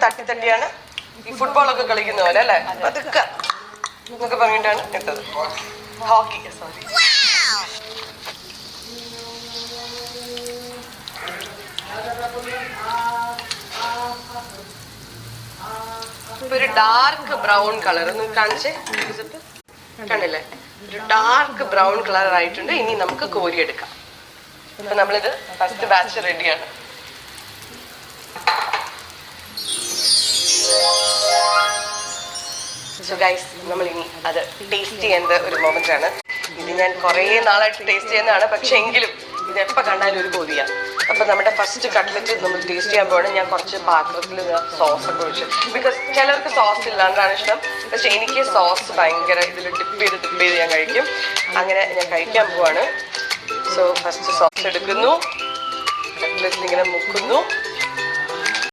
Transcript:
തട്ടി തട്ടിയാണ് ഈ ഫുട്ബോളൊക്കെ കളിക്കുന്ന പോലെ അല്ലേ, പതുക്കെ എന്നൊക്കെ പറഞ്ഞിട്ടാണ് ഇട്ടത്. Hockey, sorry. ഒരു ഡാർക്ക് ബ്രൗൺ കളർ ഒന്ന് കാണിച്ചേ, കണ്ടില്ലേ? ഒരു ഡാർക്ക് ബ്രൗൺ കളർ ആയിട്ടുണ്ട്. ഇനി നമുക്ക് കോരിയെടുക്കാം. അപ്പൊ നമ്മളിത് ഫസ്റ്റ് ബാച്ച് റെഡിയാണ്. സോ ഗൈസ്, നമ്മൾ ഇനി അത് ടേസ്റ്റ് ചെയ്യേണ്ട ഒരു മൊമെന്റ് ആണ്. ഇത് ഞാൻ കുറേ നാളായിട്ട് ടേസ്റ്റ് ചെയ്യുന്നതാണ്, പക്ഷെ എങ്കിലും ഇത് എപ്പോൾ കണ്ടാലും ഒരു കൊതിയാണ്. അപ്പൊ നമ്മുടെ ഫസ്റ്റ് കട്ട്ലറ്റ് നമ്മൾ ടേസ്റ്റ് ചെയ്യാൻ പോകണം. ഞാൻ കുറച്ച് പാത്രത്തിൽ സോസ് ഒക്കെ ഒഴിച്ചു, ബിക്കോസ് ചിലർക്ക് സോസ് ഇല്ലാണ്ടാണ് ഇഷ്ടം. പക്ഷെ എനിക്ക് സോസ് ഭയങ്കര ഇതിൽ ഡിപ്പ് ചെയ്ത് ഞാൻ കഴിക്കും. അങ്ങനെ ഞാൻ കഴിക്കാൻ പോവാണ്. സോ ഫസ്റ്റ് സോസ് എടുക്കുന്നു, കട്ട്ലറ്റിൽ ഇങ്ങനെ മുക്കുന്നു.